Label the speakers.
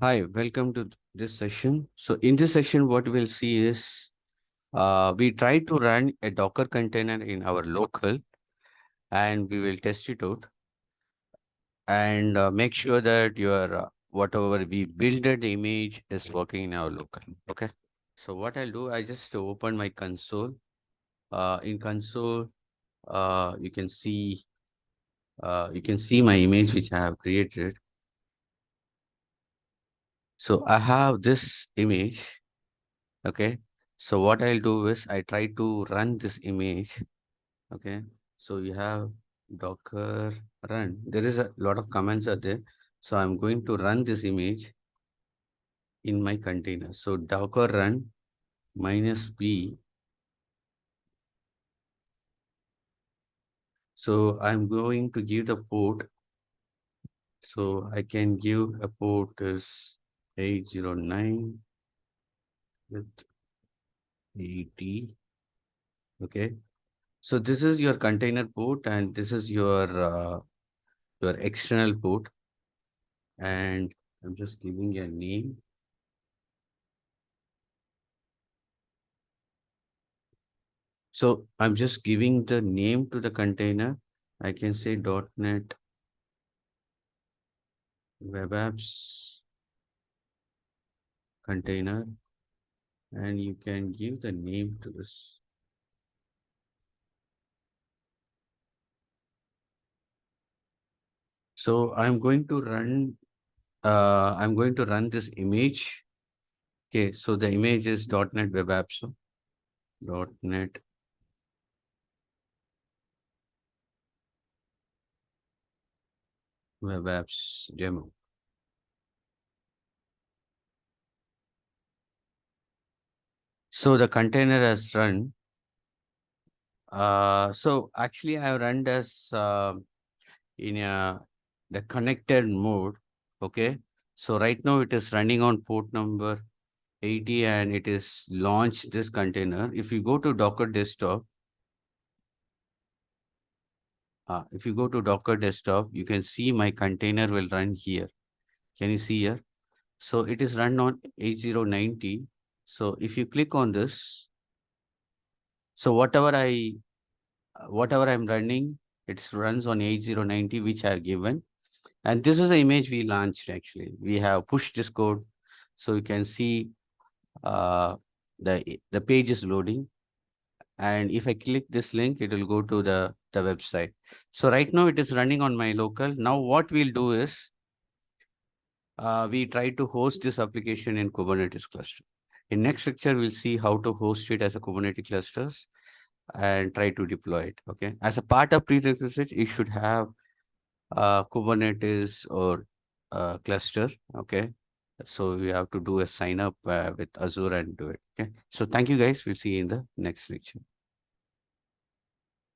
Speaker 1: Hi, welcome to this session. So in this session, what we'll see is we try to run a Docker container in our local and we will test it out and make sure that your whatever we build the image is working in our local. Okay. So what I'll do, I just open my console. In console, you can see my image which I have created. So I have this image. Okay. So what I'll do is I try to run this image. Okay. So you have Docker run. There is a lot of commands are there. So I'm going to run this image in my container. So Docker run -p. So I'm going to give the port. So I can give a port is 809 with 80. Okay. So this is your container port and this is your external port. And I'm just giving a name. So I'm just giving the name to the container. I can say .NET Web Apps container, and you can give the name to this. So I'm going to run this image. Okay, so the image is .NET Web Apps. So .NET Web Apps demo. So the container has run. So actually I have run as in the connected mode. Okay. So right now it is running on port number 80 and it is launched this container. If you go to Docker desktop, you can see my container will run here. Can you see here? So it is run on 8090. So if you click on this, so whatever I'm running, it runs on 8090, which I have given. And this is the image we launched actually. We have pushed this code. So you can see the page is loading. And if I click this link, it will go to the website. So right now it is running on my local. Now what we'll do is we try to host this application in Kubernetes cluster. In next lecture, we'll see how to host it as a Kubernetes clusters and try to deploy it. Okay. As a part of prerequisite, you should have Kubernetes or cluster. Okay. So we have to do a sign up with Azure and do it. Okay. So thank you guys. We'll see you in the next lecture.